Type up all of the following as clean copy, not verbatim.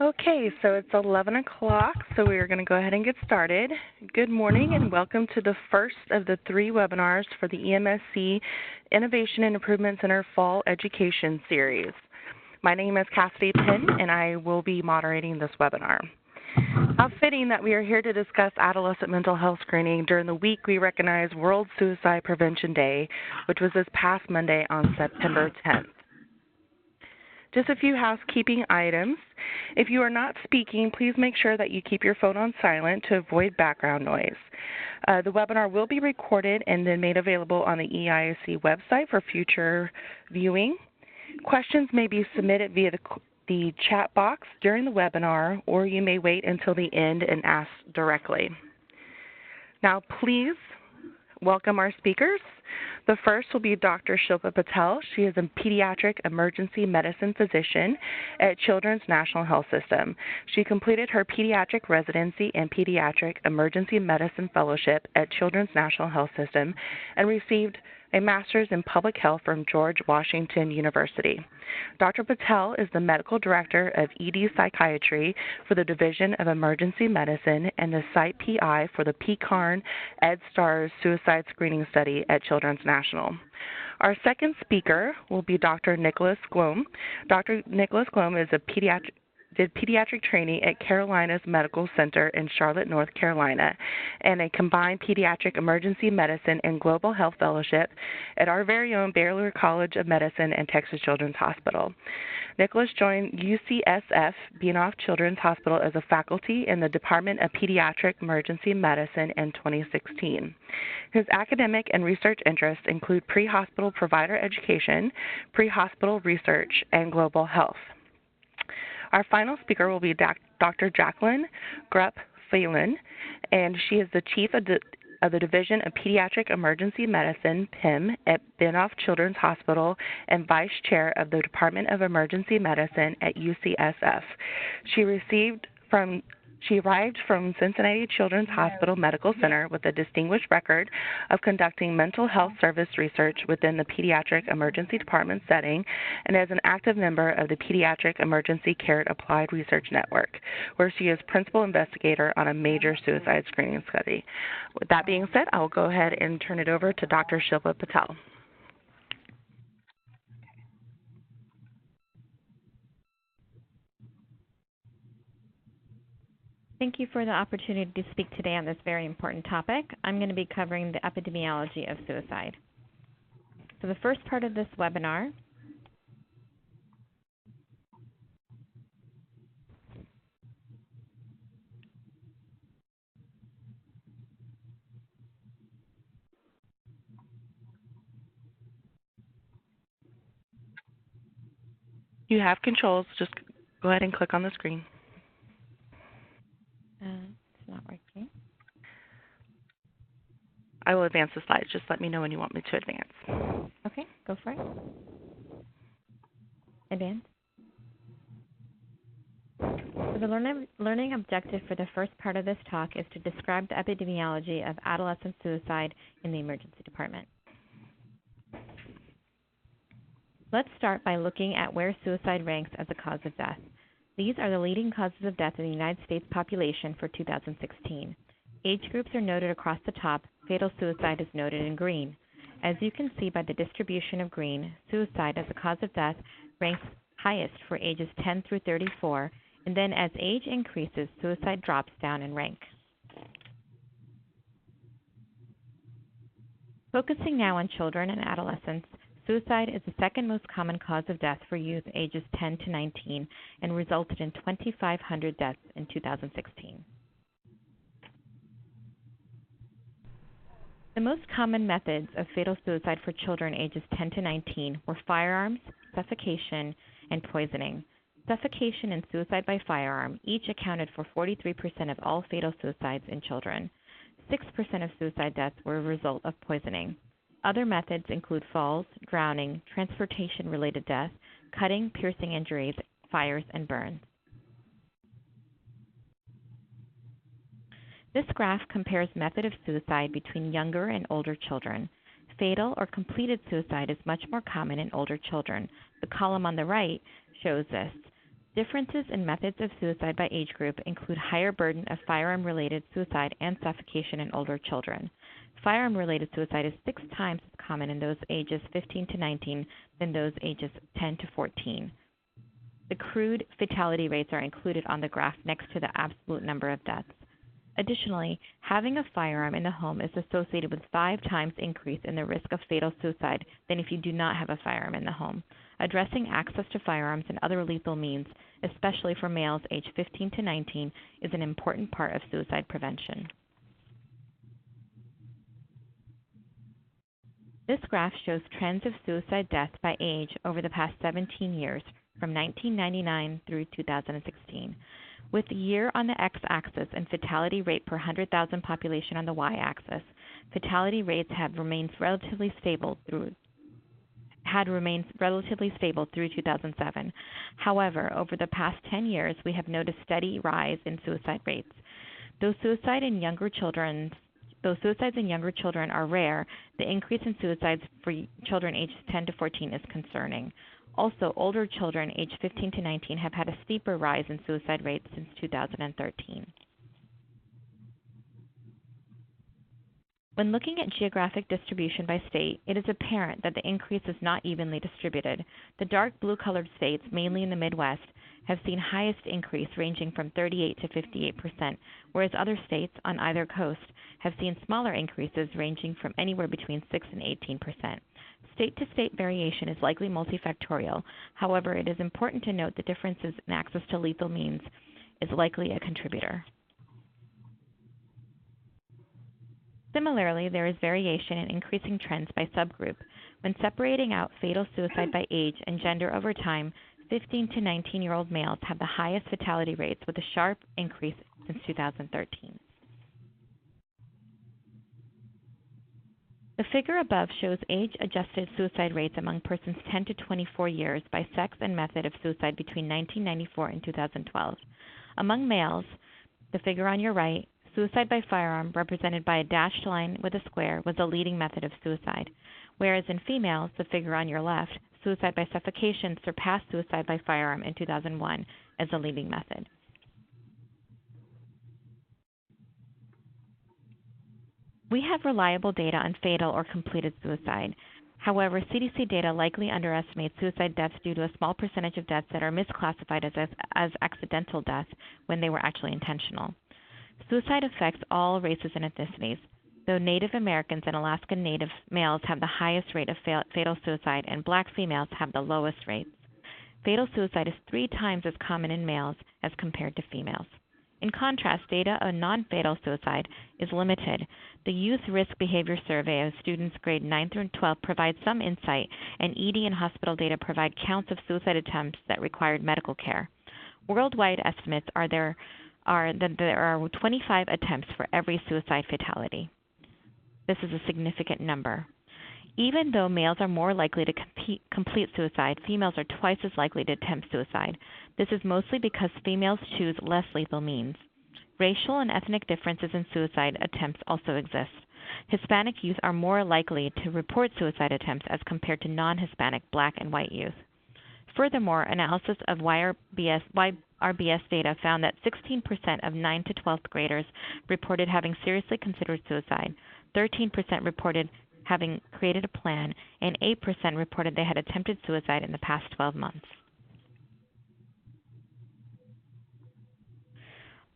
Okay, so it's 11 o'clock, so we are going to go ahead and get started. Good morning and welcome to the first of the 3 webinars for the EMSC Innovation and Improvement Center Fall Education Series. My name is Cassidy Penn and I will be moderating this webinar. How fitting that we are here to discuss adolescent mental health screening during the week we recognize World Suicide Prevention Day, which was this past Monday on September 10th. Just a few housekeeping items. If you are not speaking, please make sure that you keep your phone on silent to avoid background noise. The webinar will be recorded and then made available on the EISC website for future viewing. Questions may be submitted via the chat box during the webinar, or you may wait until the end and ask directly. Now, please welcome our speakers. The first will be Dr. Shilpa Patel. She is a pediatric emergency medicine physician at Children's National Health System. She completed her pediatric residency and pediatric emergency medicine fellowship at Children's National Health System and received a master's in public health from George Washington University. Dr. Patel is the medical director of ED Psychiatry for the Division of Emergency Medicine and the site PI for the PCARN EdSTARS Suicide Screening Study at Children's National. Our second speaker will be Dr. Ncolaus Glomb. Dr. Ncolaus Glomb is a did pediatric training at Carolinas Medical Center in Charlotte, North Carolina, and a combined pediatric emergency medicine and global health fellowship at our very own Baylor College of Medicine and Texas Children's Hospital. Ncolaus joined UCSF Binoff Children's Hospital as a faculty in the Department of Pediatric Emergency Medicine in 2016. His academic and research interests include pre-hospital provider education, pre-hospital research, and global health. Our final speaker will be Dr. Jacqueline Grupp-Phelan, and she is the Chief of the Division of Pediatric Emergency Medicine, PIM, at Binoff Children's Hospital and Vice Chair of the Department of Emergency Medicine at UCSF. She arrived from Cincinnati Children's Hospital Medical Center with a distinguished record of conducting mental health service research within the pediatric emergency department setting and as an active member of the Pediatric Emergency Care Applied Research Network, where she is principal investigator on a major suicide screening study. With that being said, I will go ahead and turn it over to Dr. Shilpa Patel. Thank you for the opportunity to speak today on this very important topic. I'm going to be covering the epidemiology of suicide. So the first part of this webinar You have controls. Just go ahead and click on the screen. it's not working. I will advance the slides. Just let me know when you want me to advance. Okay, go for it. Advance. So the learning objective for the first part of this talk is to describe the epidemiology of adolescent suicide in the emergency department. Let's start by looking at where suicide ranks as a cause of death. These are the leading causes of death in the United States population for 2016. Age groups are noted across the top. Fatal suicide is noted in green. As you can see by the distribution of green, suicide as a cause of death ranks highest for ages 10 through 34, and then as age increases, suicide drops down in rank. Focusing now on children and adolescents, suicide is the second most common cause of death for youth ages 10 to 19 and resulted in 2,500 deaths in 2016. The most common methods of fatal suicide for children ages 10 to 19 were firearms, suffocation, and poisoning. Suffocation and suicide by firearm each accounted for 43% of all fatal suicides in children. 6% of suicide deaths were a result of poisoning. Other methods include falls, drowning, transportation-related death, cutting, piercing injuries, fires, and burns. This graph compares method of suicide between younger and older children. Fatal or completed suicide is much more common in older children. The column on the right shows this. Differences in methods of suicide by age group include higher burden of firearm-related suicide and suffocation in older children. Firearm-related suicide is 6 times as common in those ages 15 to 19 than those ages 10 to 14. The crude fatality rates are included on the graph next to the absolute number of deaths. Additionally, having a firearm in the home is associated with 5 times increase in the risk of fatal suicide than if you do not have a firearm in the home. Addressing access to firearms and other lethal means, especially for males aged 15 to 19, is an important part of suicide prevention. This graph shows trends of suicide deaths by age over the past 17 years, from 1999 through 2016, with the year on the x-axis and fatality rate per 100,000 population on the y-axis. Fatality rates have remained relatively stable through 2007. However, over the past 10 years, we have noticed steady rise in suicide rates. Though suicides in younger children are rare, the increase in suicides for children aged 10 to 14 is concerning. Also, older children aged 15 to 19 have had a steeper rise in suicide rates since 2013. When looking at geographic distribution by state, it is apparent that the increase is not evenly distributed. The dark blue-colored states, mainly in the Midwest, have seen highest increase ranging from 38 to 58%, whereas other states on either coast have seen smaller increases ranging from anywhere between 6 and 18%. State-to-state variation is likely multifactorial. However, it is important to note that differences in access to lethal means is likely a contributor. Similarly, there is variation in increasing trends by subgroup. When separating out fatal suicide by age and gender over time, 15 to 19-year-old males have the highest fatality rates with a sharp increase since 2013. The figure above shows age-adjusted suicide rates among persons 10 to 24 years by sex and method of suicide between 1994 and 2012. Among males, the figure on your right, suicide by firearm, represented by a dashed line with a square, was the leading method of suicide, whereas in females, the figure on your left, suicide by suffocation surpassed suicide by firearm in 2001 as the leading method. We have reliable data on fatal or completed suicide. However, CDC data likely underestimates suicide deaths due to a small percentage of deaths that are misclassified as accidental deaths when they were actually intentional. Suicide affects all races and ethnicities, though Native Americans and Alaskan Native males have the highest rate of fatal suicide and Black females have the lowest rates. Fatal suicide is 3 times as common in males as compared to females. In contrast, data on non-fatal suicide is limited. The Youth Risk Behavior Survey of students grade 9 through 12 provides some insight, and ED and hospital data provide counts of suicide attempts that required medical care. Worldwide estimates are that there are 25 attempts for every suicide fatality. This is a significant number. Even though males are more likely to complete suicide, females are twice as likely to attempt suicide. This is mostly because females choose less lethal means. Racial and ethnic differences in suicide attempts also exist. Hispanic youth are more likely to report suicide attempts as compared to non-Hispanic Black and white youth. Furthermore, analysis of YRBS data found that 16% of 9 to 12th graders reported having seriously considered suicide, 13% reported having created a plan, and 8% reported they had attempted suicide in the past 12 months.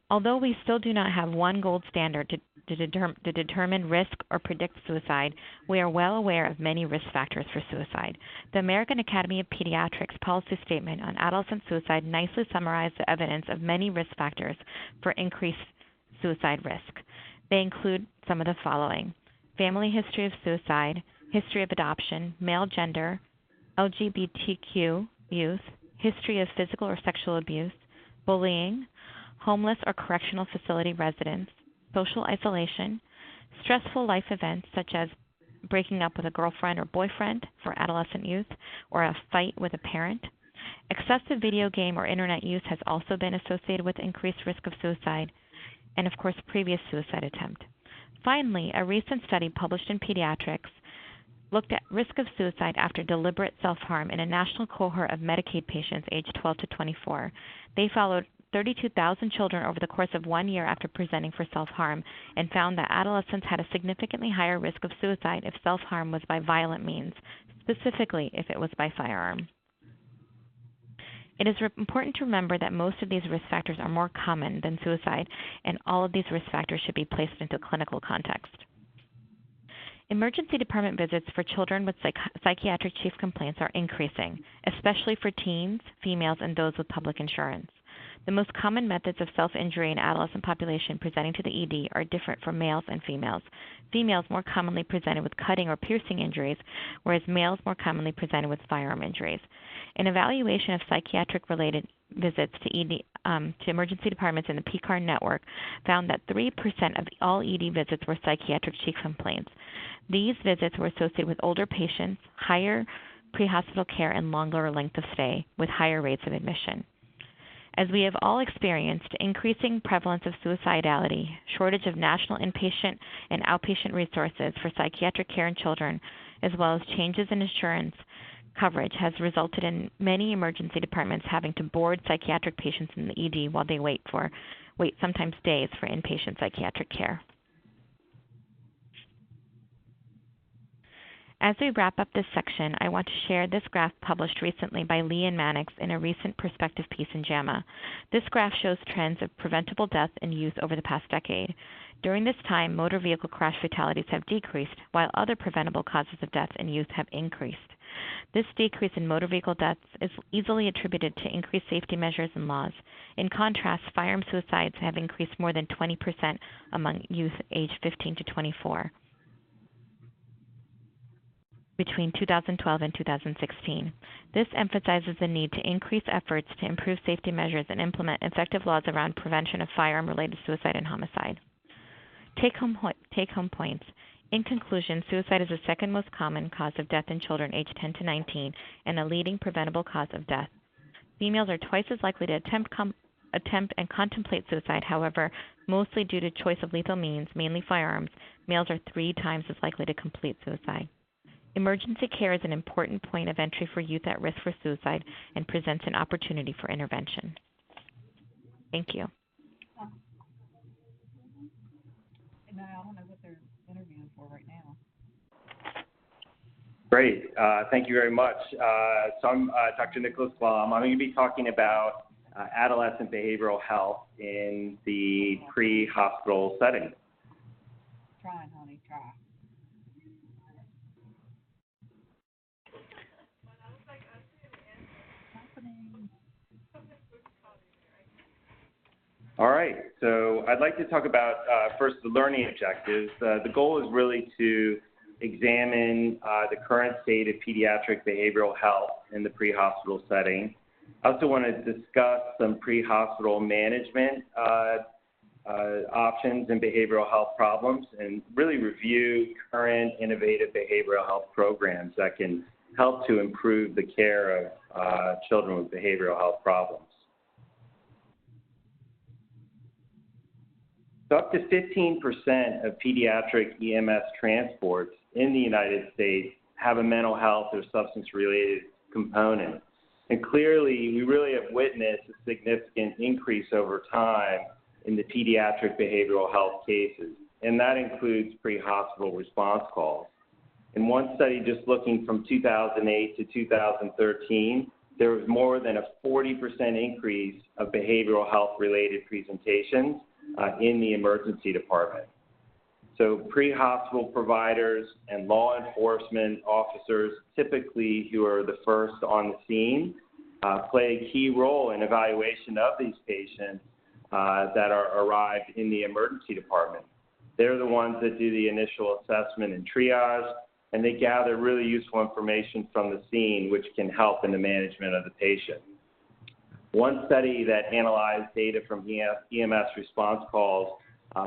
Although we still do not have one gold standard to determine risk or predict suicide, we are well aware of many risk factors for suicide. The American Academy of Pediatrics policy statement on adolescent suicide nicely summarized the evidence of many risk factors for increased suicide risk. They include some of the following: family history of suicide, history of adoption, male gender, LGBTQ youth, history of physical or sexual abuse, bullying, homeless or correctional facility residents, social isolation, stressful life events such as breaking up with a girlfriend or boyfriend for adolescent youth, or a fight with a parent. Excessive video game or internet use has also been associated with increased risk of suicide, and of course, previous suicide attempt. Finally, a recent study published in Pediatrics looked at risk of suicide after deliberate self-harm in a national cohort of Medicaid patients aged 12 to 24. They followed 32,000 children over the course of 1 year after presenting for self-harm and found that adolescents had a significantly higher risk of suicide if self-harm was by violent means, specifically if it was by firearm. It is important to remember that most of these risk factors are more common than suicide, and all of these risk factors should be placed into clinical context. Emergency department visits for children with psychiatric chief complaints are increasing, especially for teens, females, and those with public insurance. The most common methods of self-injury in adolescent population presenting to the ED are different for males and females. Females more commonly presented with cutting or piercing injuries, whereas males more commonly presented with firearm injuries. An evaluation of psychiatric-related visits to emergency departments in the PCAR network found that 3% of all ED visits were psychiatric chief complaints. These visits were associated with older patients, higher pre-hospital care, and longer length of stay, with higher rates of admission. As we have all experienced, increasing prevalence of suicidality, shortage of national inpatient and outpatient resources for psychiatric care in children, as well as changes in insurance coverage has resulted in many emergency departments having to board psychiatric patients in the ED while they wait sometimes days for inpatient psychiatric care. As we wrap up this section, I want to share this graph published recently by Lee and Mannix in a recent perspective piece in JAMA. This graph shows trends of preventable death in youth over the past decade. During this time, motor vehicle crash fatalities have decreased, while other preventable causes of death in youth have increased. This decrease in motor vehicle deaths is easily attributed to increased safety measures and laws. In contrast, firearm suicides have increased more than 20% among youth aged 15 to 24. Between 2012 and 2016. This emphasizes the need to increase efforts to improve safety measures and implement effective laws around prevention of firearm-related suicide and homicide. Take-home points. In conclusion, suicide is the second most common cause of death in children aged 10 to 19 and the leading preventable cause of death. Females are twice as likely to attempt and contemplate suicide. However, mostly due to choice of lethal means, mainly firearms, males are 3 times as likely to complete suicide. Emergency care is an important point of entry for youth at risk for suicide and presents an opportunity for intervention. Thank you. And I don't know what they're interviewing for right now. Great. Thank you very much. So I'm Dr. Ncolaus Glomb. I'm going to be talking about adolescent behavioral health in the pre-hospital setting. Try, honey, try. All right, so I'd like to talk about first the learning objectives. The goal is really to examine the current state of pediatric behavioral health in the pre-hospital setting. I also want to discuss some pre-hospital management options and behavioral health problems and really review current innovative behavioral health programs that can help to improve the care of children with behavioral health problems. So up to 15% of pediatric EMS transports in the United States have a mental health or substance-related component. And clearly, we really have witnessed a significant increase over time in the pediatric behavioral health cases, and that includes pre-hospital response calls. In one study just looking from 2008 to 2013, there was more than a 40% increase of behavioral health-related presentations in the emergency department. So pre-hospital providers and law enforcement officers, typically who are the first on the scene, play a key role in evaluation of these patients that are arrived in the emergency department. They're the ones that do the initial assessment and triage, and they gather really useful information from the scene, which can help in the management of the patient. One study that analyzed data from EMS response calls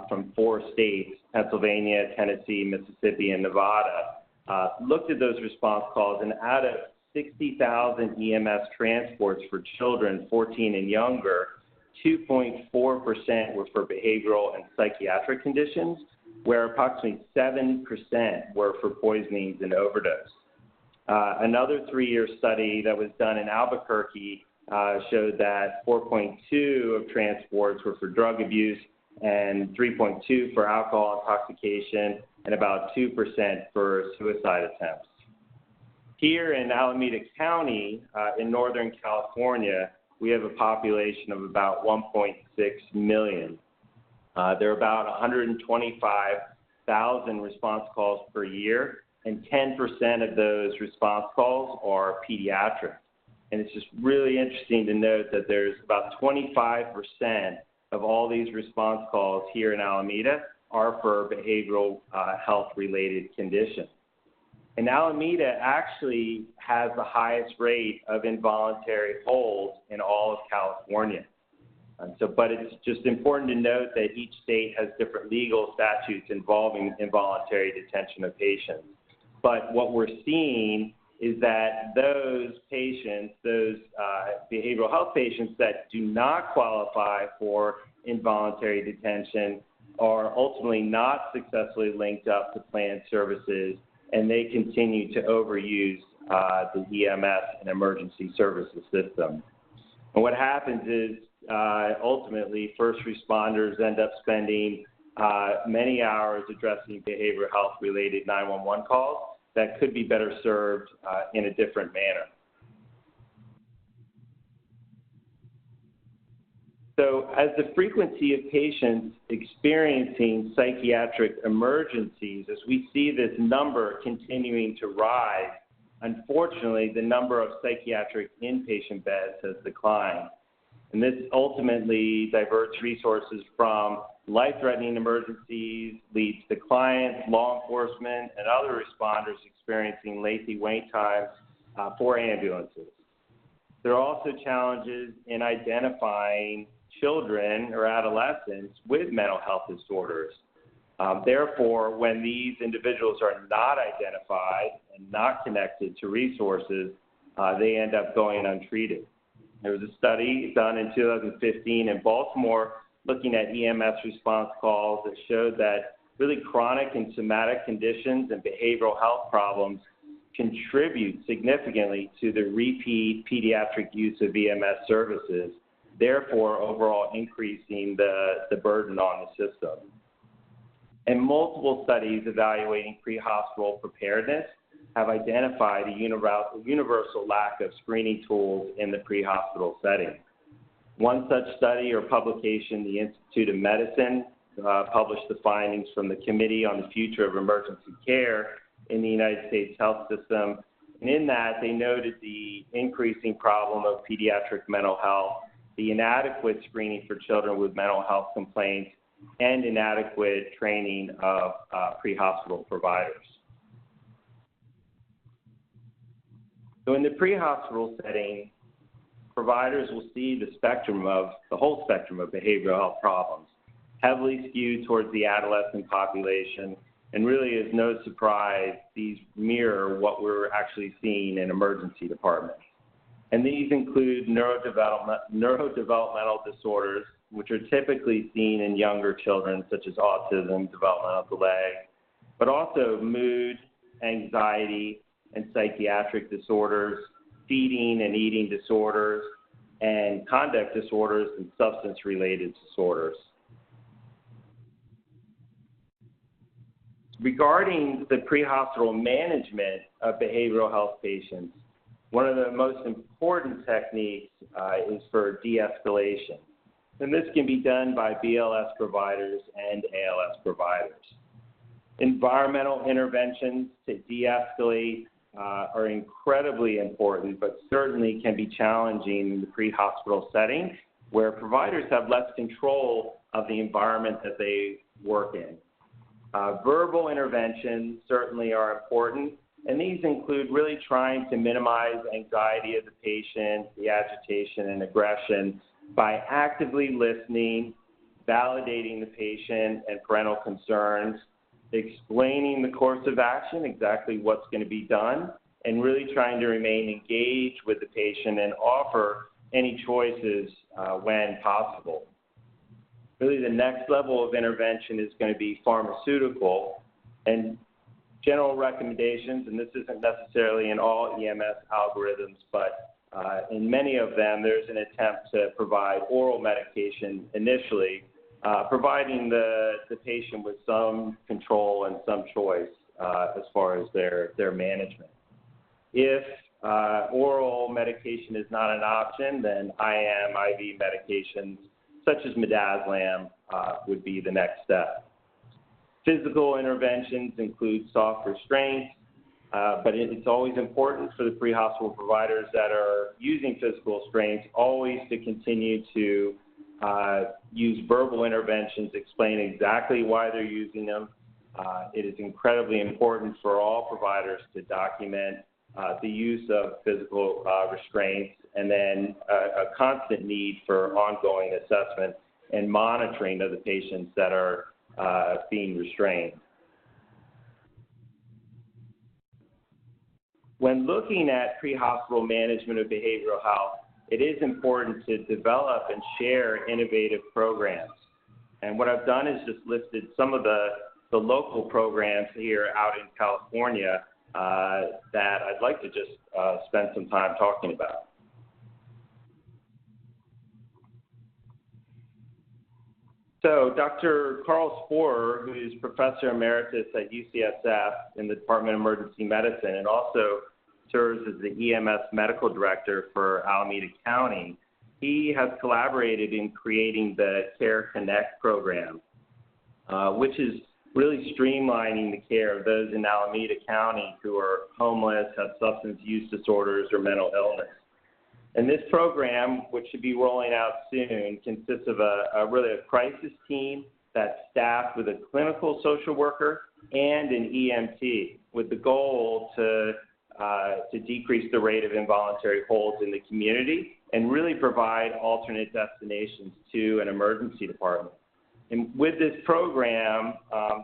from 4 states, Pennsylvania, Tennessee, Mississippi, and Nevada, looked at those response calls, and out of 60,000 EMS transports for children 14 and younger, 2.4% were for behavioral and psychiatric conditions, where approximately 7% were for poisonings and overdose. Another 3-year study that was done in Albuquerque showed that 4.2 of transports were for drug abuse and 3.2 for alcohol intoxication and about 2% for suicide attempts. Here in Alameda County, in Northern California, we have a population of about 1.6 million. There are about 125,000 response calls per year, and 10% of those response calls are pediatric. And it's just really interesting to note that there's about 25% of all these response calls here in Alameda are for behavioral health-related conditions. And Alameda actually has the highest rate of involuntary holds in all of California. But it's just important to note that each state has different legal statutes involving involuntary detention of patients. But what we're seeing is that those patients, those behavioral health patients that do not qualify for involuntary detention are ultimately not successfully linked up to planned services, and they continue to overuse the EMS and emergency services system. And what happens is ultimately first responders end up spending many hours addressing behavioral health related 911 calls that could be better served in a different manner. So as the frequency of patients experiencing psychiatric emergencies, as we see this number continuing to rise, unfortunately, the number of psychiatric inpatient beds has declined. And this ultimately diverts resources from life-threatening emergencies, leads to clients, law enforcement, and other responders experiencing lengthy wait times for ambulances. There are also challenges in identifying children or adolescents with mental health disorders. Therefore, when these individuals are not identified and not connected to resources, they end up going untreated. There was a study done in 2015 in Baltimore looking at EMS response calls that showed that really chronic and somatic conditions and behavioral health problems contribute significantly to the repeat pediatric use of EMS services, therefore overall increasing the burden on the system. And multiple studies evaluating pre-hospital preparedness have identified a universal lack of screening tools in the pre-hospital setting. One such study or publication, the Institute of Medicine, published the findings from the Committee on the Future of Emergency Care in the United States Health System. And in that, they noted the increasing problem of pediatric mental health, the inadequate screening for children with mental health complaints, and inadequate training of pre-hospital providers. So in the pre-hospital setting, providers will see the whole spectrum of behavioral health problems, heavily skewed towards the adolescent population, and really is no surprise these mirror what we're actually seeing in emergency departments. And these include neurodevelopmental disorders, which are typically seen in younger children, such as autism, developmental delay, but also mood, anxiety, and psychiatric disorders, feeding and eating disorders, and conduct disorders and substance-related disorders. Regarding the pre-hospital management of behavioral health patients, one of the most important techniques is for de-escalation. And this can be done by BLS providers and ALS providers. Environmental interventions to de-escalate are incredibly important, but certainly can be challenging in the pre-hospital setting where providers have less control of the environment that they work in. Verbal interventions certainly are important, and these include really trying to minimize anxiety of the patient, the agitation and aggression by actively listening, validating the patient and parental concerns, explaining the course of action, exactly what's going to be done, and really trying to remain engaged with the patient and offer any choices when possible. Really, the next level of intervention is going to be pharmaceutical, and general recommendations, and this isn't necessarily in all EMS algorithms, but in many of them, there's an attempt to provide oral medication initially, providing the patient with some control and some choice as far as their management. If oral medication is not an option, then IM, IV medications such as midazolam would be the next step. Physical interventions include soft restraints, but it's always important for the pre-hospital providers that are using physical restraints always to continue to use verbal interventions, explain exactly why they're using them. It is incredibly important for all providers to document the use of physical restraints, and then a constant need for ongoing assessment and monitoring of the patients that are being restrained. When looking at pre-hospital management of behavioral health, it is important to develop and share innovative programs. And what I've done is just listed some of the local programs here out in California that I'd like to just spend some time talking about. So Dr. Carl Sporer, who is Professor Emeritus at UCSF in the Department of Emergency Medicine and also serves as the EMS Medical Director for Alameda County, he has collaborated in creating the Care Connect program, which is really streamlining the care of those in Alameda County who are homeless, have substance use disorders, or mental illness. And this program, which should be rolling out soon, consists of really a crisis team that's staffed with a clinical social worker and an EMT, with the goal to decrease the rate of involuntary holds in the community and really provide alternate destinations to an emergency department. And with this program,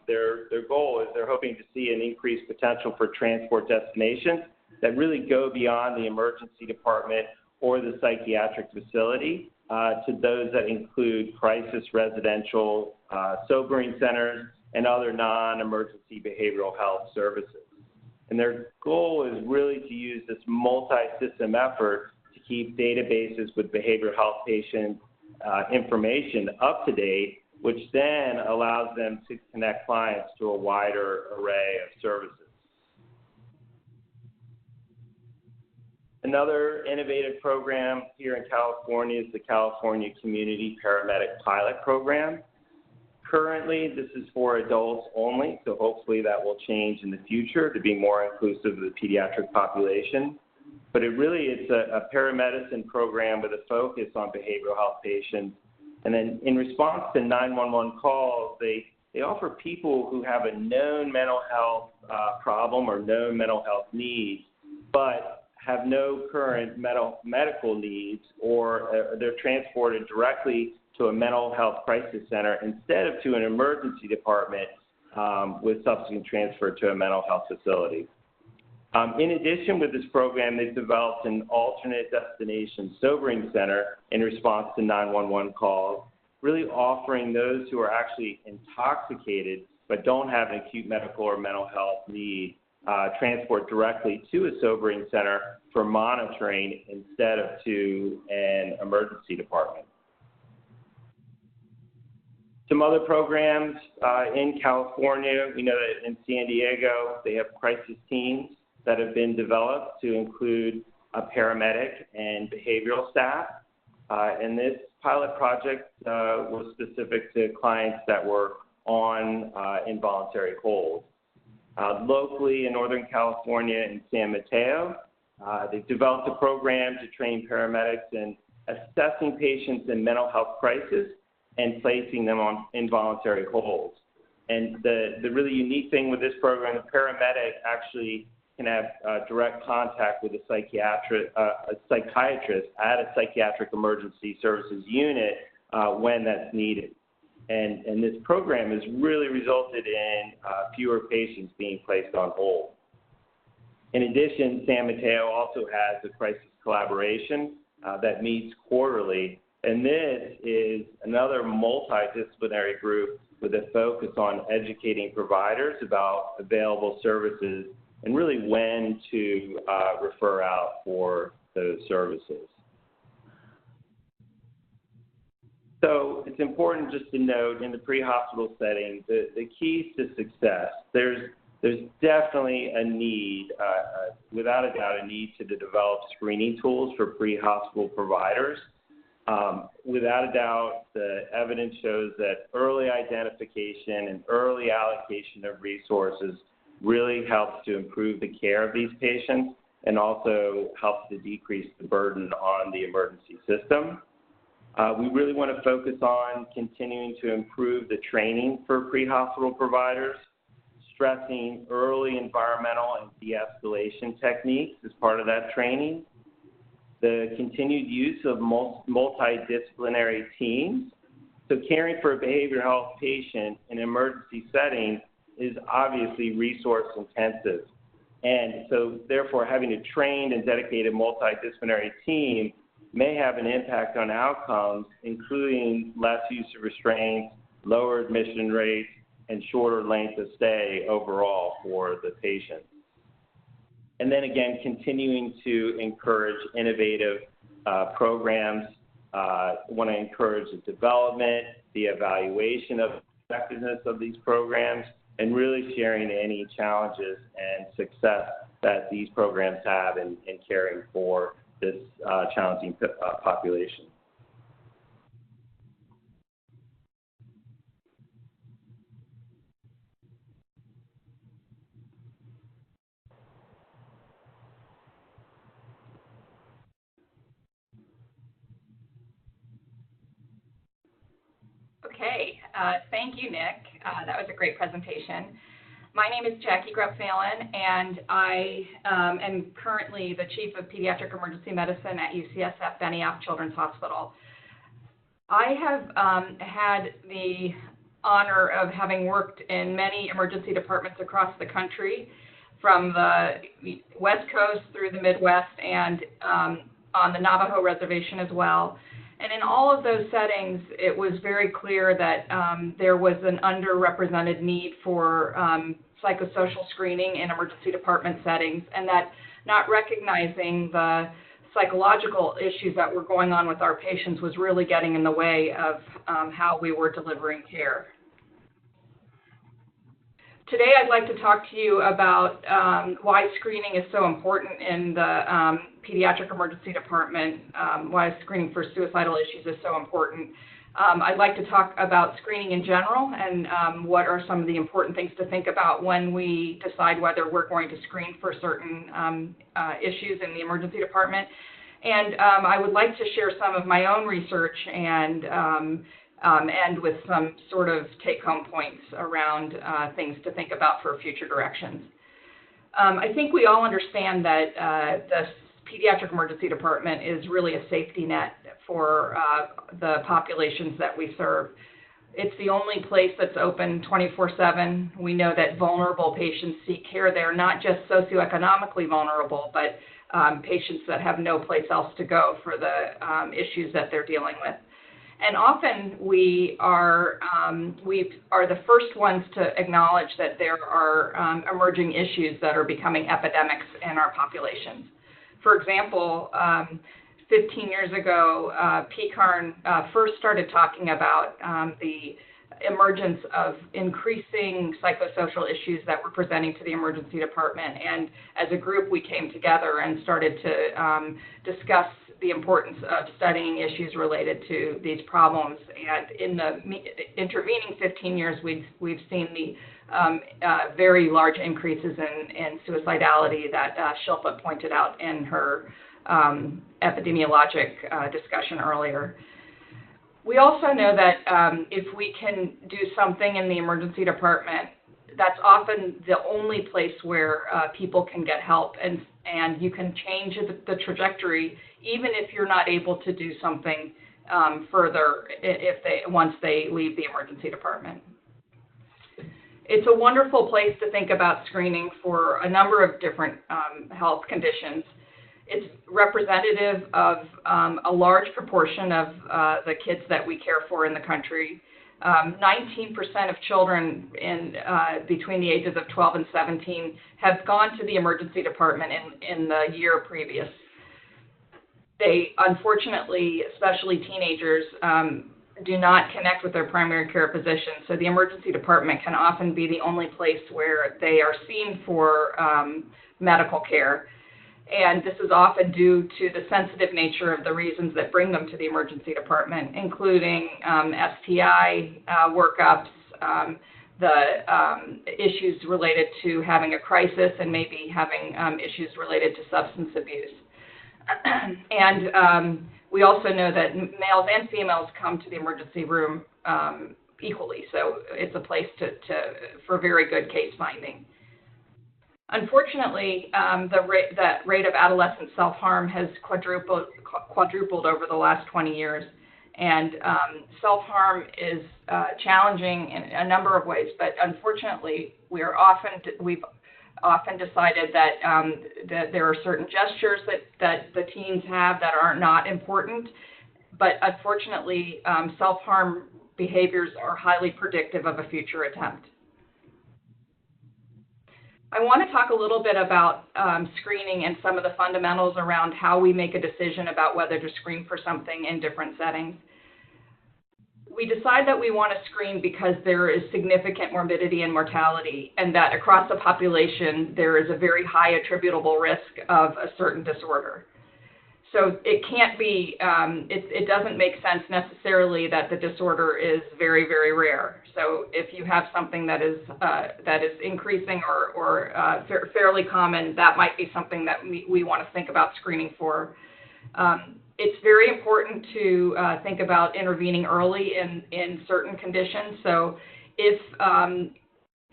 their goal is they're hoping to see an increased potential for transport destinations that really go beyond the emergency department or the psychiatric facility to those that include crisis residential, sobering centers, and other non-emergency behavioral health services. And their goal is really to use this multi-system effort to keep databases with behavioral health patient information up to date, which then allows them to connect clients to a wider array of services. Another innovative program here in California is the California Community Paramedic Pilot Program. Currently, this is for adults only, so hopefully that will change in the future to be more inclusive of the pediatric population. But it's a paramedicine program with a focus on behavioral health patients. And then in response to 911 calls, they offer people who have a known mental health problem or known mental health needs, but have no current medical needs, or they're transported directly to a mental health crisis center instead of to an emergency department with subsequent transfer to a mental health facility. In addition, with this program, they've developed an alternate destination sobering center in response to 911 calls, really offering those who are actually intoxicated but don't have an acute medical or mental health need transport directly to a sobering center for monitoring instead of to an emergency department. Some other programs in California, we know that in San Diego, they have crisis teams that have been developed to include a paramedic and behavioral staff. And this pilot project was specific to clients that were on involuntary hold. Locally in Northern California in San Mateo, they've developed a program to train paramedics in assessing patients in mental health crisis and placing them on involuntary holds. And the really unique thing with this program, the paramedic actually can have direct contact with a psychiatrist at a psychiatric emergency services unit when that's needed. And this program has really resulted in fewer patients being placed on hold. In addition, San Mateo also has a crisis collaboration that meets quarterly And this is another multidisciplinary group with a focus on educating providers about available services and really when to refer out for those services. So it's important just to note in the pre-hospital setting, the keys to success, there's definitely a need, without a doubt, a need to develop screening tools for pre-hospital providers. Without a doubt, the evidence shows that early identification and early allocation of resources really helps to improve the care of these patients and also helps to decrease the burden on the emergency system. We really want to focus on continuing to improve the training for pre-hospital providers, stressing early environmental and de-escalation techniques as part of that training, the continued use of multidisciplinary teams. So caring for a behavioral health patient in an emergency setting is obviously resource intensive. And so therefore having a trained and dedicated multidisciplinary team may have an impact on outcomes, including less use of restraints, lower admission rates, and shorter length of stay overall for the patient. And then again, continuing to encourage innovative programs. Want to encourage the development, the evaluation of the effectiveness of these programs, and really sharing any challenges and success that these programs have in caring for this challenging population. Okay, thank you, Nick. That was a great presentation. My name is Jackie Grupp-Phelan, and I am currently the Chief of Pediatric Emergency Medicine at UCSF Benioff Children's Hospital. I have had the honor of having worked in many emergency departments across the country, from the West Coast through the Midwest and on the Navajo Reservation as well. And in all of those settings, it was very clear that there was an underrepresented need for psychosocial screening in emergency department settings, and that not recognizing the psychological issues that were going on with our patients was really getting in the way of how we were delivering care. Today, I'd like to talk to you about why screening is so important in the pediatric emergency department, why screening for suicidal issues is so important. I'd like to talk about screening in general and what are some of the important things to think about when we decide whether we're going to screen for certain issues in the emergency department. And I would like to share some of my own research and end with some sort of take-home points around things to think about for future directions. I think we all understand that the pediatric emergency department is really a safety net for the populations that we serve. It's the only place that's open 24/7. We know that vulnerable patients seek care there, not just socioeconomically vulnerable, but patients that have no place else to go for the issues that they're dealing with. And often we are the first ones to acknowledge that there are emerging issues that are becoming epidemics in our populations. For example, 15 years ago, PCARN first started talking about the emergence of increasing psychosocial issues that were presenting to the emergency department. And as a group, we came together and started to discuss the importance of studying issues related to these problems. And in the intervening 15 years, we've seen the very large increases in suicidality that Shilpa pointed out in her epidemiologic discussion earlier. We also know that if we can do something in the emergency department, that's often the only place where people can get help, and you can change the trajectory even if you're not able to do something further once they leave the emergency department. It's a wonderful place to think about screening for a number of different health conditions. it's representative of a large proportion of the kids that we care for in the country. 19% of children between the ages of 12 and 17 have gone to the emergency department in the year previous. They, unfortunately, especially teenagers, do not connect with their primary care physician, so the emergency department can often be the only place where they are seen for medical care. And this is often due to the sensitive nature of the reasons that bring them to the emergency department, including STI workups, the issues related to having a crisis, and maybe having issues related to substance abuse. And we also know that males and females come to the emergency room equally, so it's a place for very good case finding. Unfortunately, that rate of adolescent self-harm has quadrupled over the last 20 years, and self-harm is challenging in a number of ways. But unfortunately, we've often decided that there are certain gestures that the teens have that are not important. But unfortunately, self-harm behaviors are highly predictive of a future attempt. I want to talk a little bit about screening and some of the fundamentals around how we make a decision about whether to screen for something in different settings. We decide that we want to screen because there is significant morbidity and mortality, and that across the population there is a very high attributable risk of a certain disorder. So it can't be, it doesn't make sense necessarily that the disorder is very, very rare. So if you have something that is increasing or fairly common, that might be something that we want to think about screening for. It's very important to think about intervening early in certain conditions. So if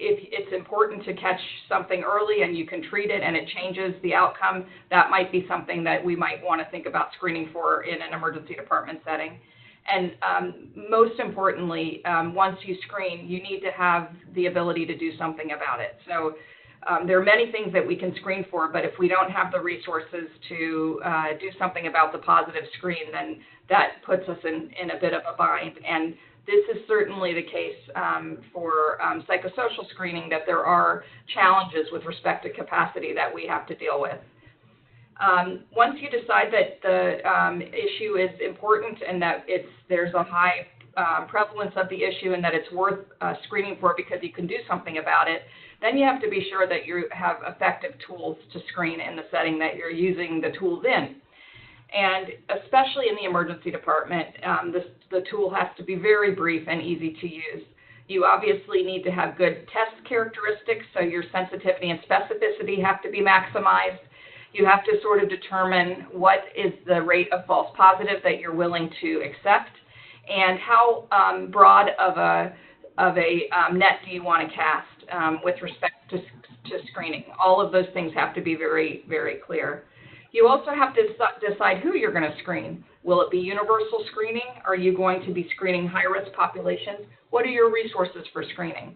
it's important to catch something early and you can treat it and it changes the outcome, that might be something that we might want to think about screening for in an emergency department setting. And most importantly, once you screen, you need to have the ability to do something about it. So there are many things that we can screen for, but if we don't have the resources to do something about the positive screen, then that puts us in a bit of a bind. And this is certainly the case for psychosocial screening, that there are challenges with respect to capacity that we have to deal with. Once you decide that the issue is important and that there's a high prevalence of the issue and that it's worth screening for because you can do something about it, then you have to be sure that you have effective tools to screen in the setting that you're using the tools in. And especially in the emergency department, the tool has to be very brief and easy to use. You obviously need to have good test characteristics, so your sensitivity and specificity have to be maximized. You have to sort of determine what is the rate of false positive that you're willing to accept, and how broad of a net do you want to cast with respect to screening. All of those things have to be very, very clear. You also have to decide who you're going to screen. Will it be universal screening? Are you going to be screening high-risk populations? What are your resources for screening?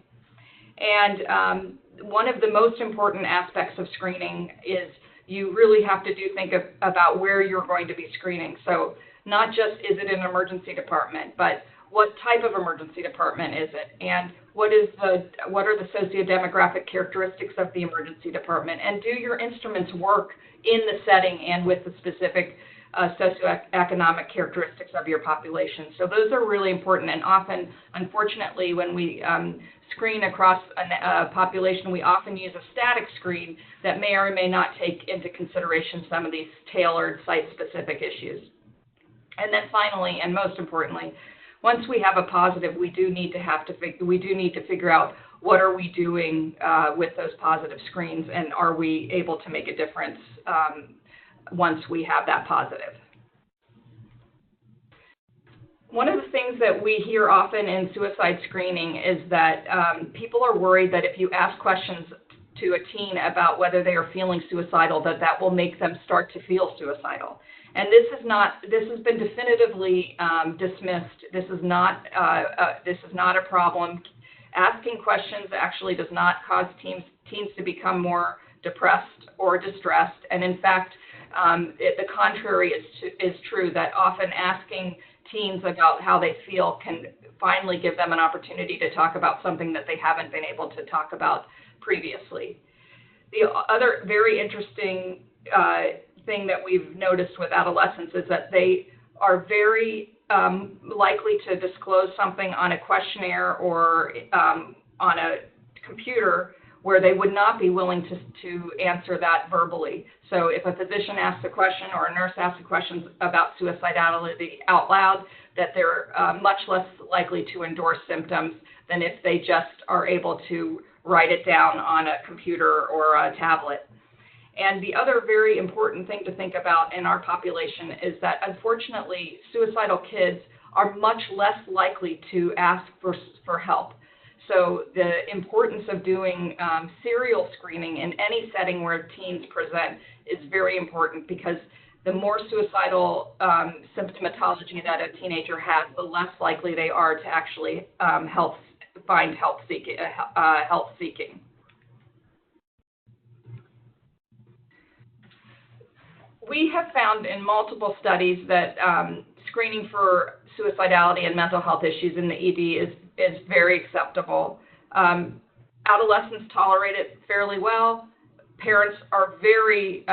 And one of the most important aspects of screening is you really have to think about where you're going to be screening. So not just is it an emergency department, but what type of emergency department is it? And what are the sociodemographic characteristics of the emergency department? And do your instruments work in the setting and with the specific socioeconomic characteristics of your population? So those are really important. And often, unfortunately, when we screen across a population, we often use a static screen that may or may not take into consideration some of these tailored site-specific issues. And then finally, and most importantly, once we have a positive, we do need to figure out what are we doing with those positive screens, and are we able to make a difference once we have that positive. One of the things that we hear often in suicide screening is that people are worried that if you ask questions to a teen about whether they are feeling suicidal, that will make them start to feel suicidal. And this has been definitively dismissed. This is not a problem. Asking questions actually does not cause teens to become more depressed or distressed. And in fact, The contrary is true, that often asking teens about how they feel can finally give them an opportunity to talk about something that they haven't been able to talk about previously. The other very interesting thing that we've noticed with adolescents is that they are very likely to disclose something on a questionnaire or on a computer where they would not be willing to answer that verbally. So if a physician asks a question or a nurse asks a question about suicidality out loud, that they're much less likely to endorse symptoms than if they just are able to write it down on a computer or a tablet. And the other very important thing to think about in our population is that, unfortunately, suicidal kids are much less likely to ask for help. So the importance of doing serial screening in any setting where teens present is very important, because the more suicidal symptomatology that a teenager has, the less likely they are to actually find help seeking. We have found in multiple studies that screening for suicidality and mental health issues in the ED is very acceptable. Adolescents tolerate it fairly well. Parents are very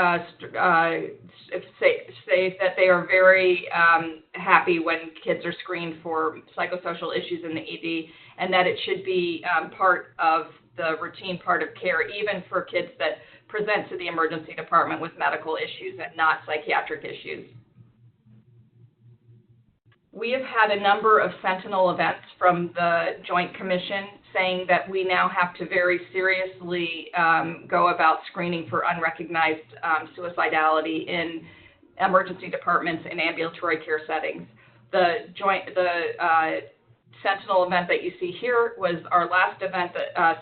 say that they are very happy when kids are screened for psychosocial issues in the ED, and that it should be part of the routine part of care, even for kids that present to the emergency department with medical issues and not psychiatric issues. We have had a number of sentinel events from the Joint Commission saying that we now have to very seriously go about screening for unrecognized suicidality in emergency departments and ambulatory care settings. The sentinel event that you see here was our last event,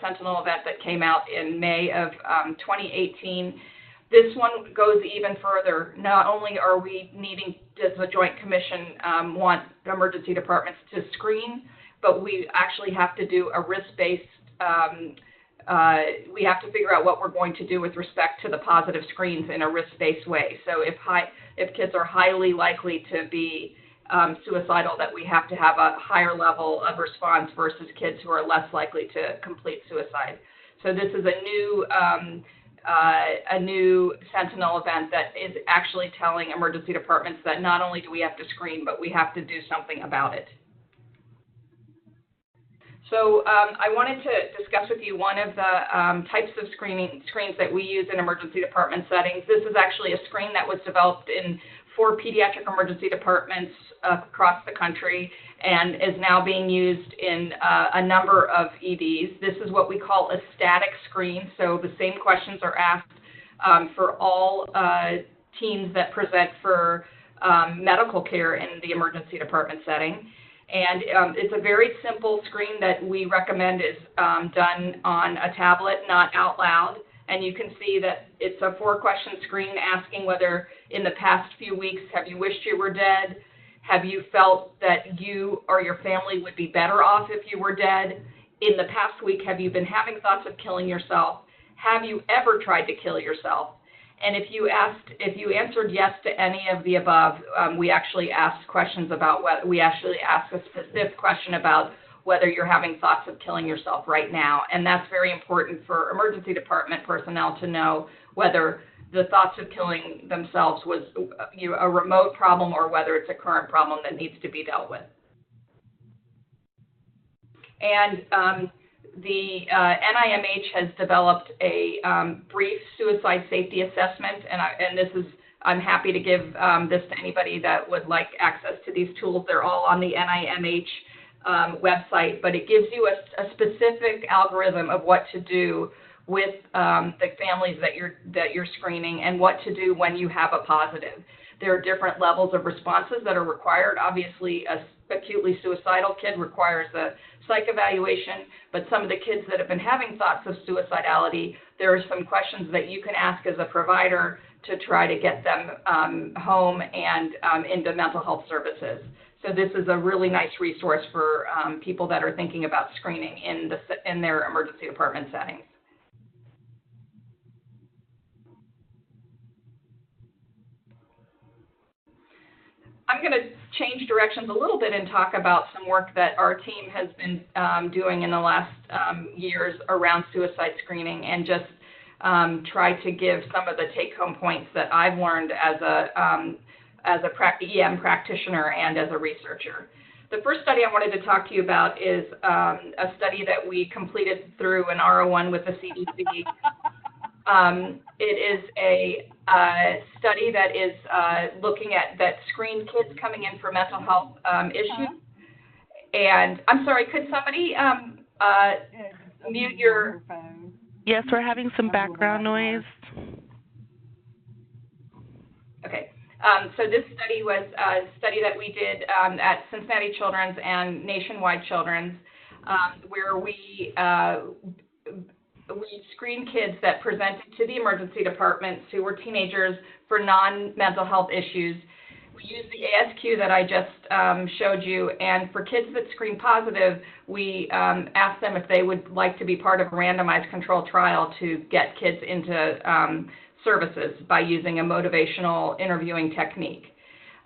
sentinel event that came out in May of 2018. This one goes even further. Not only are we needing, does the Joint Commission want emergency departments to screen, but we actually have to do a risk-based, we have to figure out what we're going to do with respect to the positive screens in a risk-based way. So if kids are highly likely to be suicidal, that we have to have a higher level of response versus kids who are less likely to complete suicide. So this is a new sentinel event that is actually telling emergency departments that not only do we have to screen, but we have to do something about it. So I wanted to discuss with you one of the types of screens that we use in emergency department settings. This is actually a screen that was developed in 4 pediatric emergency departments across the country and is now being used in a number of EDs. This is what we call a static screen. So the same questions are asked for all teens that present for medical care in the emergency department setting. And it's a very simple screen that we recommend is done on a tablet, not out loud. And you can see that it's a 4-question screen asking whether in the past few weeks have you wished you were dead? Have you felt that you or your family would be better off if you were dead? In the past week, have you been having thoughts of killing yourself? Have you ever tried to kill yourself? And if you answered yes to any of the above, we actually asked questions about whether, we actually asked a specific question about whether you're having thoughts of killing yourself right now. And that's very important for emergency department personnel to know whether the thoughts of killing themselves was a remote problem or whether it's a current problem that needs to be dealt with. And the NIMH has developed a brief suicide safety assessment, and this is, I'm happy to give this to anybody that would like access to these tools. They're all on the NIMH website, but it gives you a specific algorithm of what to do with the families that you're screening and what to do when you have a positive. There are different levels of responses that are required. Obviously, a acutely suicidal kid requires a psych evaluation, but some of the kids that have been having thoughts of suicidality, there are some questions that you can ask as a provider to try to get them home and into mental health services. So this is a really nice resource for people that are thinking about screening in their emergency department settings. I'm going to change directions a little bit and talk about some work that our team has been doing in the last years around suicide screening, and just try to give some of the take-home points that I've learned as a EM practitioner and as a researcher. The first study I wanted to talk to you about is a study that we completed through an R01 with the CDC. It is a study that is looking at that screened kids coming in for mental health issues. And I'm sorry, could somebody mute your phone? Yes, we're having some background noise. Okay. So this study was a study that we did at Cincinnati Children's and Nationwide Children's, where we screened kids that presented to the emergency departments who were teenagers for non-mental health issues. We used the ASQ that I just showed you, and for kids that screened positive, we asked them if they would like to be part of a randomized controlled trial to get kids into services by using a motivational interviewing technique.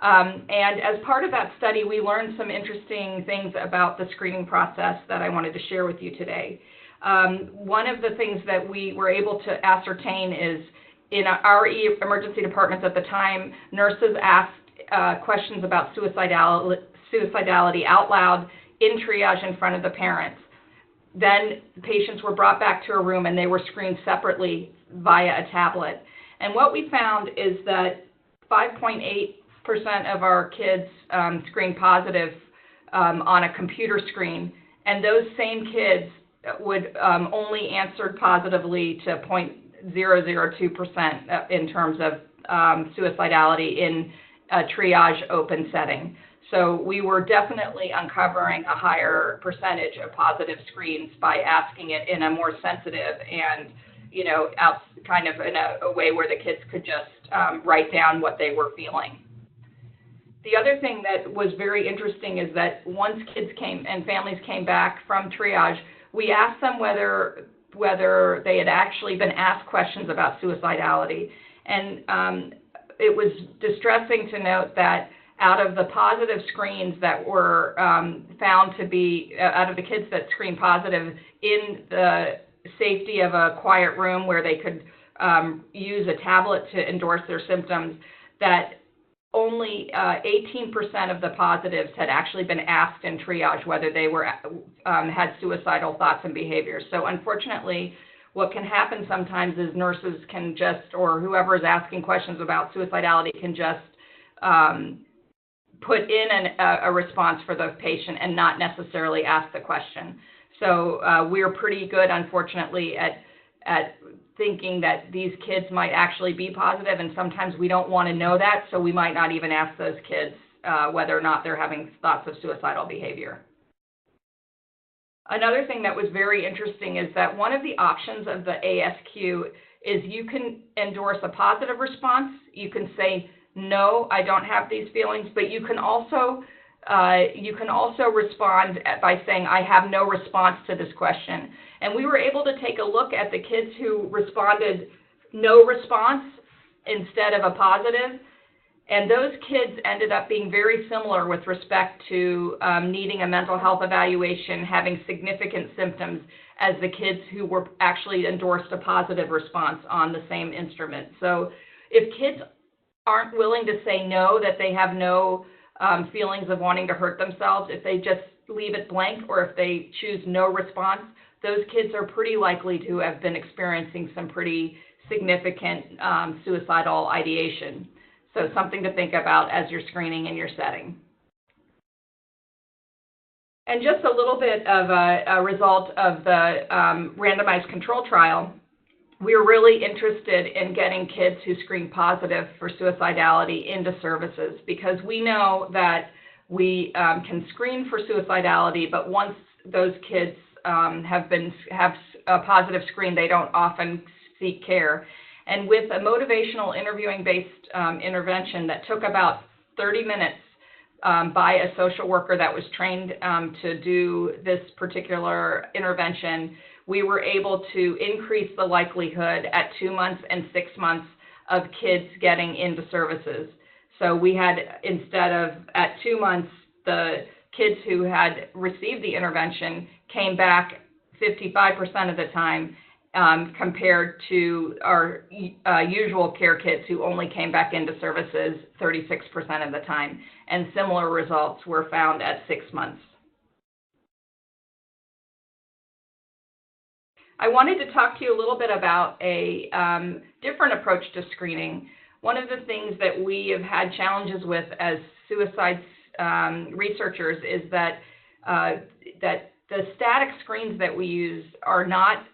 And as part of that study, we learned some interesting things about the screening process that I wanted to share with you today. One of the things that we were able to ascertain is in our emergency departments at the time, nurses asked questions about suicidality out loud in triage in front of the parents. Then patients were brought back to a room and they were screened separately via a tablet. And what we found is that 5.8% of our kids screened positive on a computer screen, and those same kids would only answer positively to 0.002% in terms of suicidality in a triage open setting. So we were definitely uncovering a higher percentage of positive screens by asking it in a more sensitive and, kind of in a way where the kids could just write down what they were feeling. The other thing that was very interesting is that once kids came and families came back from triage, we asked them whether they had actually been asked questions about suicidality. And it was distressing to note that out of the positive screens that were found to be, out of the kids that screened positive in the safety of a quiet room where they could use a tablet to endorse their symptoms, that only 18% of the positives had actually been asked in triage whether they were had suicidal thoughts and behaviors. So unfortunately, what can happen sometimes is nurses can just, or whoever is asking questions about suicidality can just put in a response for the patient and not necessarily ask the question. So we're pretty good, unfortunately, at thinking that these kids might actually be positive, and sometimes we don't want to know that, so we might not even ask those kids whether or not they're having thoughts of suicidal behavior. Another thing that was very interesting is that one of the options of the ASQ is you can endorse a positive response. You can say, no, I don't have these feelings, but you can also respond by saying, I have no response to this question. And we were able to take a look at the kids who responded no response instead of a positive. And those kids ended up being very similar with respect to needing a mental health evaluation, having significant symptoms, as the kids who were actually endorsed a positive response on the same instrument. So if kids aren't willing to say no, that they have no feelings of wanting to hurt themselves, if they just leave it blank or if they choose no response, those kids are pretty likely to have been experiencing some pretty significant suicidal ideation. So something to think about as you're screening in your setting. And just a little bit of a result of the randomized control trial, we were really interested in getting kids who screen positive for suicidality into services, because we know that we can screen for suicidality, but once those kids have a positive screen, they don't often seek care. And with a motivational interviewing-based intervention that took about 30 minutes by a social worker that was trained to do this particular intervention, we were able to increase the likelihood at 2 months and 6 months of kids getting into services. So we had, instead of at 2 months, the kids who had received the intervention came back 55% of the time, compared to our usual care kids who only came back into services 36% of the time. And similar results were found at 6 months. I wanted to talk to you a little bit about a different approach to screening. One of the things that we have had challenges with as suicide researchers is that the static screens that we use are not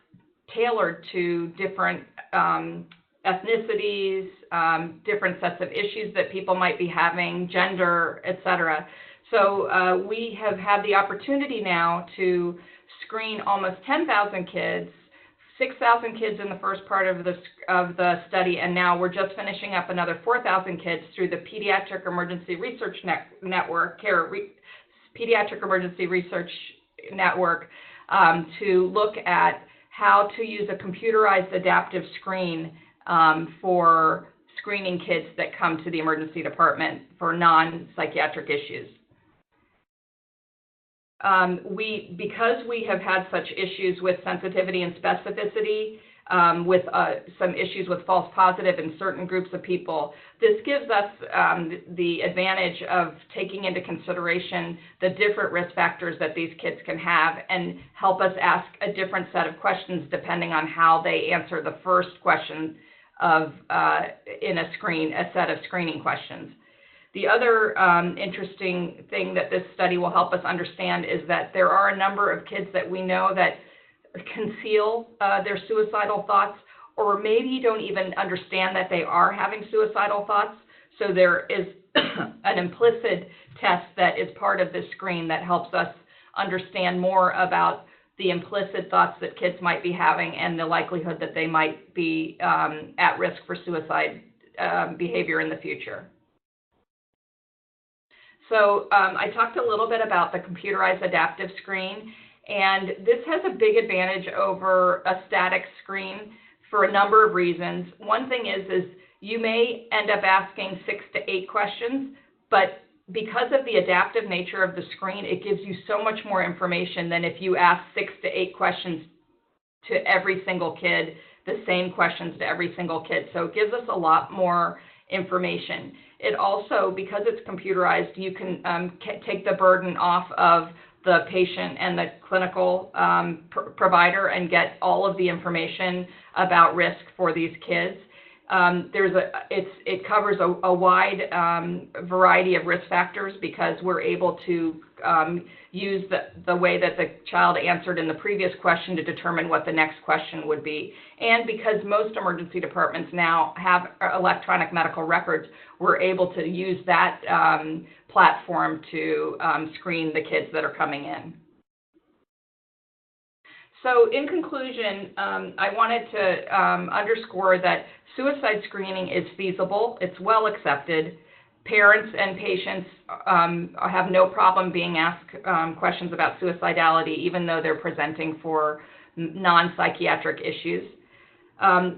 tailored to different ethnicities, different sets of issues that people might be having, gender, et cetera. So we have had the opportunity now to screen almost 10,000 kids, 6,000 kids in the first part of the study, and now we're just finishing up another 4,000 kids through the Pediatric Emergency Research Network, Pediatric Emergency Research Network, to look at how to use a computerized adaptive screen for screening kids that come to the emergency department for non-psychiatric issues. Because we have had such issues with sensitivity and specificity, with some issues with false positive in certain groups of people, this gives us the advantage of taking into consideration the different risk factors that these kids can have and help us ask a different set of questions depending on how they answer the first question of in a set of screening questions. The other interesting thing that this study will help us understand is that there are a number of kids that we know that conceal their suicidal thoughts, or maybe don't even understand that they are having suicidal thoughts. So there is an implicit test that is part of this screen that helps us understand more about the implicit thoughts that kids might be having and the likelihood that they might be at risk for suicide behavior in the future. So I talked a little bit about the computerized adaptive screen, and this has a big advantage over a static screen for a number of reasons. One thing is you may end up asking 6 to 8 questions, but because of the adaptive nature of the screen, it gives you so much more information than if you ask 6 to 8 questions to every single kid, the same questions to every single kid. So it gives us a lot more information. It also, because it's computerized, you can take the burden off of the patient and the clinical provider and get all of the information about risk for these kids. It covers a wide variety of risk factors because we're able to use the way that the child answered in the previous question to determine what the next question would be. And because most emergency departments now have electronic medical records, we're able to use that platform to screen the kids that are coming in. So in conclusion, I wanted to underscore that suicide screening is feasible, it's well accepted. Parents and patients have no problem being asked questions about suicidality, even though they're presenting for non-psychiatric issues.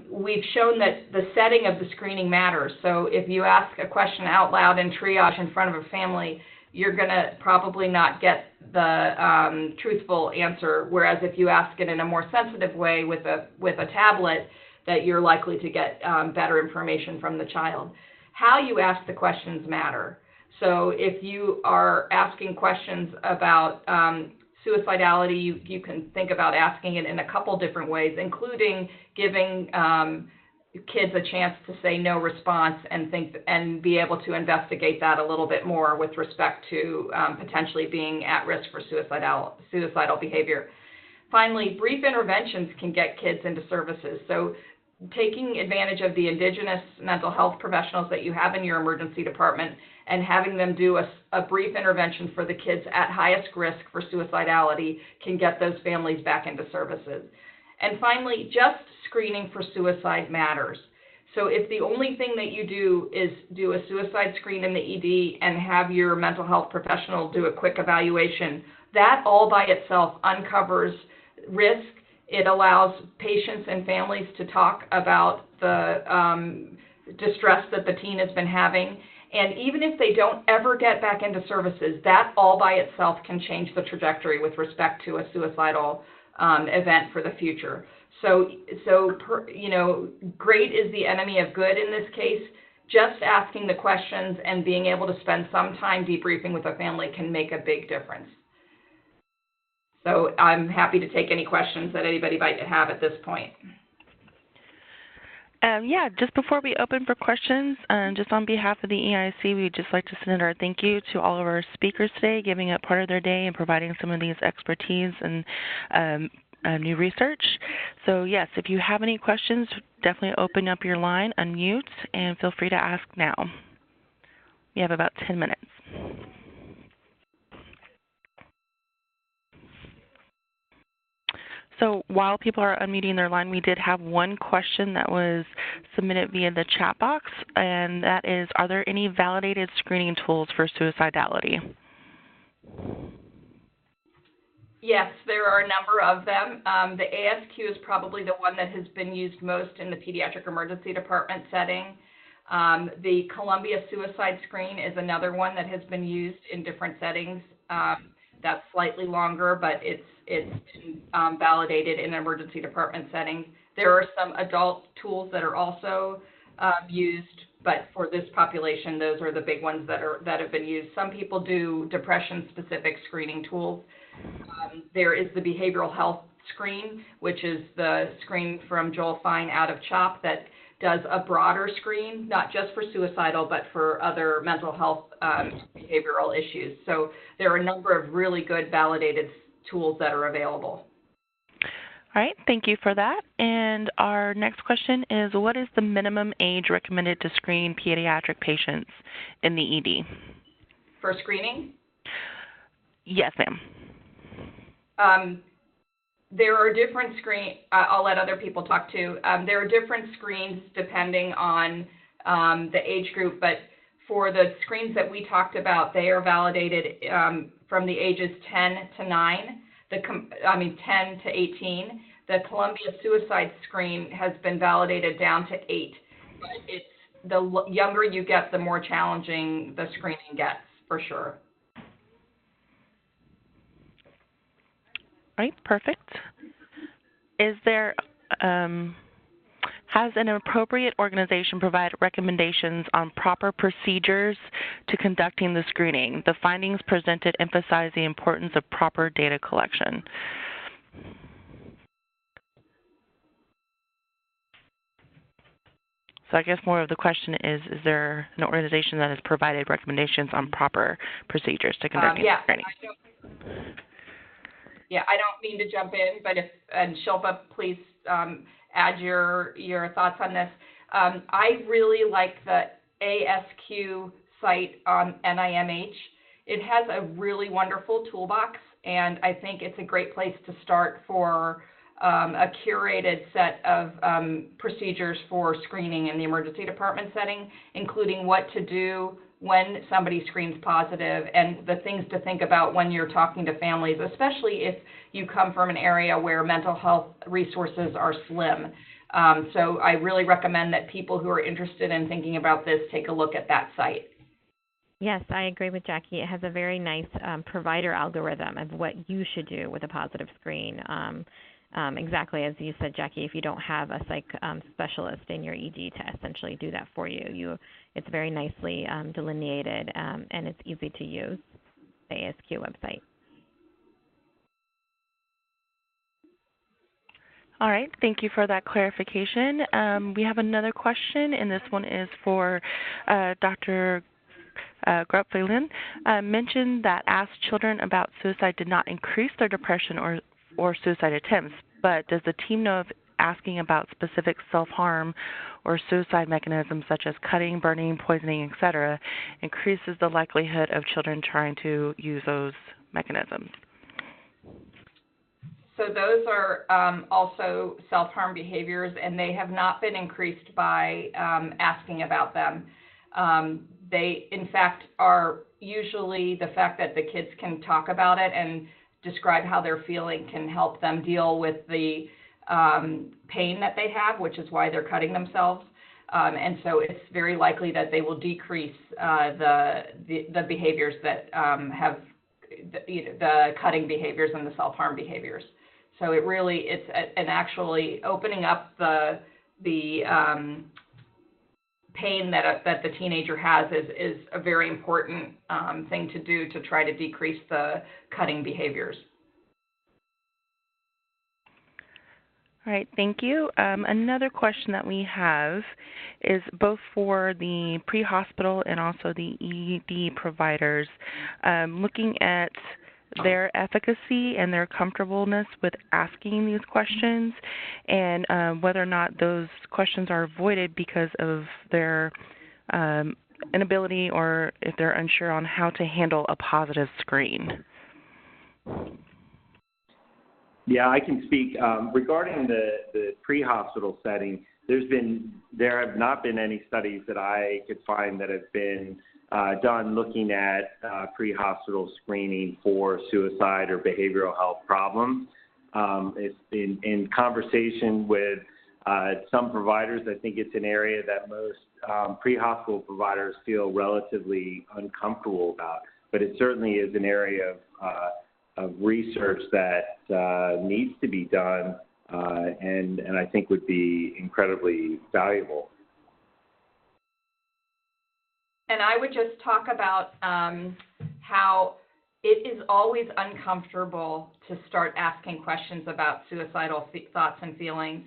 We've shown that the setting of the screening matters. So if you ask a question out loud in triage in front of a family, you're going to probably not get the truthful answer, whereas if you ask it in a more sensitive way with a tablet, that you're likely to get better information from the child. How you ask the questions matter. So if you are asking questions about suicidality, you can think about asking it in a couple different ways, including giving kids a chance to say no response and be able to investigate that a little bit more with respect to potentially being at risk for suicidal behavior. Finally, brief interventions can get kids into services. So taking advantage of the indigenous mental health professionals that you have in your emergency department and having them do a brief intervention for the kids at highest risk for suicidality can get those families back into services. And finally, just screening for suicide matters. So if the only thing that you do is do a suicide screen in the ED and have your mental health professional do a quick evaluation, that all by itself uncovers risk. It allows patients and families to talk about the distress that the teen has been having, And even if they don't ever get back into services, that all by itself can change the trajectory with respect to a suicidal event for the future. So great is the enemy of good in this case. Just asking the questions and being able to spend some time debriefing with a family can make a big difference. So I'm happy to take any questions that anybody might have at this point. Just before we open for questions, just on behalf of the EIC, we'd just like to send our thank you to all of our speakers today, giving up part of their day and providing some of these expertise and new research. So yes, if you have any questions, definitely open up your line, unmute, and feel free to ask now. We have about 10 minutes. So while people are unmuting their line, we did have one question that was submitted via the chat box, and that is, are there any validated screening tools for suicidality? Yes, there are a number of them. The ASQ is probably the one that has been used most in the pediatric emergency department setting. The Columbia Suicide Screen is another one that has been used in different settings. That's slightly longer, but it's been validated in emergency department settings. There are some adult tools that are also used, but for this population, those are the big ones that have been used. Some people do depression-specific screening tools. There is the behavioral health screen, which is the screen from Joel Fine out of CHOP that does a broader screen, not just for suicidal, but for other mental health behavioral issues. So there are a number of really good validated tools that are available. All right, thank you for that. And our next question is, what is the minimum age recommended to screen pediatric patients in the ED? For screening? Yes, ma'am. There are different screens. I'll let other people talk too. There are different screens depending on the age group, but for the screens that we talked about, they are validated from the ages 10 to 9, 10 to 18. The Columbia Suicide Screen has been validated down to 8, but it's the younger you get, the more challenging the screening gets, for sure. All right, perfect. Is there, has an appropriate organization provided recommendations on proper procedures to conducting the screening? The findings presented emphasize the importance of proper data collection. So I guess more of the question is there an organization that has provided recommendations on proper procedures to conducting the screening? I don't mean to jump in, but and Shilpa, please add your thoughts on this. I really like the ASQ site on NIMH. It has a really wonderful toolbox, and I think it's a great place to start for a curated set of procedures for screening in the emergency department setting, including what to do when somebody screens positive and the things to think about when you're talking to families, especially if you come from an area where mental health resources are slim. So I really recommend that people who are interested in thinking about this take a look at that site. Yes, I agree with Jackie. It has a very nice provider algorithm of what you should do with a positive screen. Exactly as you said, Jackie, if you don't have a psych specialist in your ED to essentially do that for you, it's very nicely delineated and it's easy to use, the ASQ website. All right, thank you for that clarification. We have another question, and this one is for Dr. Grupp-Phelan. Mentioned that asked children about suicide did not increase their depression or suicide attempts, but does the team know if asking about specific self-harm or suicide mechanisms such as cutting, burning, poisoning, etc., increases the likelihood of children trying to use those mechanisms? So those are also self-harm behaviors, and they have not been increased by asking about them. They, in fact, are usually the fact that the kids can talk about it and describe how they're feeling can help them deal with the pain that they have, which is why they're cutting themselves. And so it's very likely that they will decrease the behaviors that have the cutting behaviors and the self-harm behaviors. So it's actually opening up the pain that the teenager has is a very important thing to do to try to decrease the cutting behaviors. All right, thank you. Another question that we have is both for the pre-hospital and also the ED providers, looking at their efficacy and their comfortableness with asking these questions, and whether or not those questions are avoided because of their inability or if they're unsure on how to handle a positive screen. Yeah, I can speak. Regarding the pre-hospital setting, there have not been any studies that I could find that have been done looking at pre-hospital screening for suicide or behavioral health problems. It's in conversation with some providers, I think it's an area that most pre-hospital providers feel relatively uncomfortable about, but it certainly is an area of research that needs to be done and I think would be incredibly valuable. And I would just talk about how it is always uncomfortable to start asking questions about suicidal thoughts and feelings.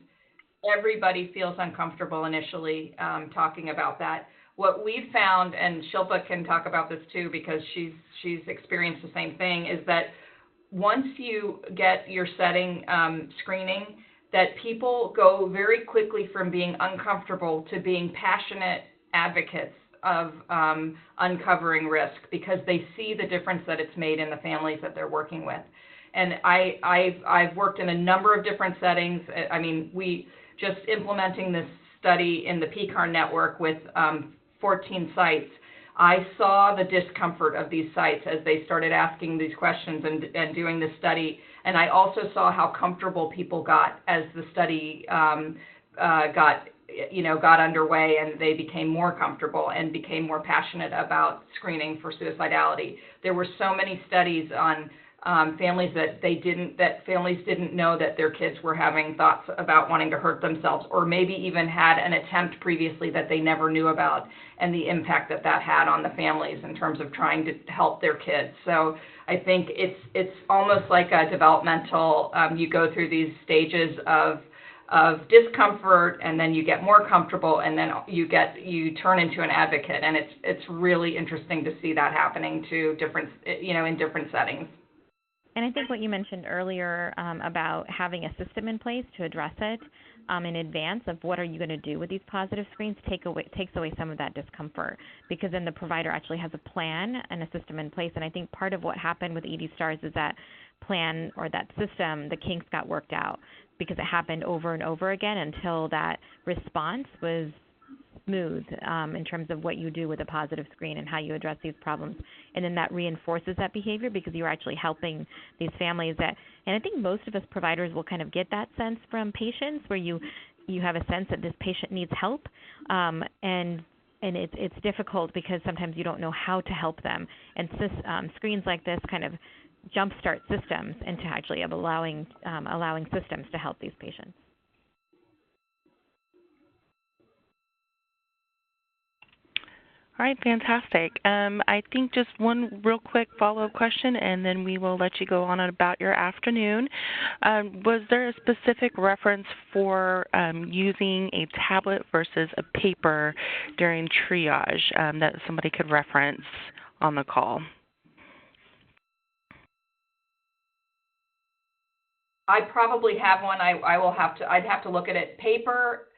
Everybody feels uncomfortable initially talking about that. What we've found, and Shilpa can talk about this too because she's experienced the same thing, is that once you get your setting screening, that people go very quickly from being uncomfortable to being passionate advocates of uncovering risk because they see the difference that it's made in the families that they're working with. And I've worked in a number of different settings. I mean, we just implementing this study in the PCAR network with 14 sites, I saw the discomfort of these sites as they started asking these questions and doing this study. And I also saw how comfortable people got as the study got underway, and they became more comfortable and became more passionate about screening for suicidality. There were so many studies on families that families didn't know that their kids were having thoughts about wanting to hurt themselves, or maybe even had an attempt previously that they never knew about, and the impact that had on the families in terms of trying to help their kids. So I think it's almost like a developmental, you go through these stages of discomfort, and then you get more comfortable, and then you turn into an advocate, and it's really interesting to see that happening in different settings. And I think what you mentioned earlier about having a system in place to address it in advance of what are you going to do with these positive screens takes away some of that discomfort, because then the provider actually has a plan and a system in place. And I think part of what happened with ED Stars is that plan or that system, the kinks got worked out because it happened over and over again until that response was smooth in terms of what you do with a positive screen and how you address these problems. And then that reinforces that behavior because you're actually helping these families and I think most of us providers will kind of get that sense from patients where you have a sense that this patient needs help and it's difficult because sometimes you don't know how to help them. And screens like this kind of jumpstart systems into actually allowing systems to help these patients. All right, fantastic. I think just one real quick follow-up question, and then we will let you go on about your afternoon. Was there a specific reference for using a tablet versus a paper during triage that somebody could reference on the call? I probably have one. I'd have to look at it. Paper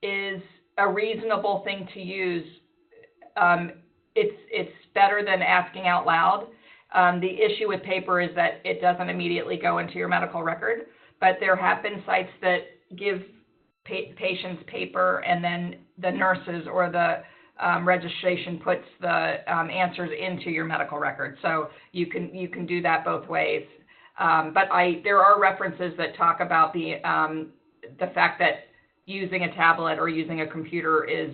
is a reasonable thing to use. It's better than asking out loud. The issue with paper is that it doesn't immediately go into your medical record, but there have been sites that give patients paper, and then the nurses or the registration puts the answers into your medical record. So you can do that both ways. But there are references that talk about the fact that using a tablet or using a computer is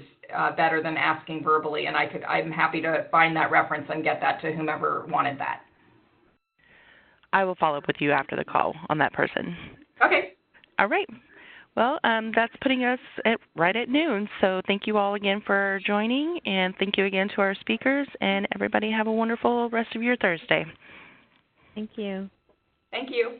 better than asking verbally, and I'm happy to find that reference and get that to whomever wanted that. I will follow up with you after the call on that person. Okay. All right. Well, that's putting us right at noon. So thank you all again for joining, and thank you again to our speakers, and everybody have a wonderful rest of your Thursday. Thank you. Thank you.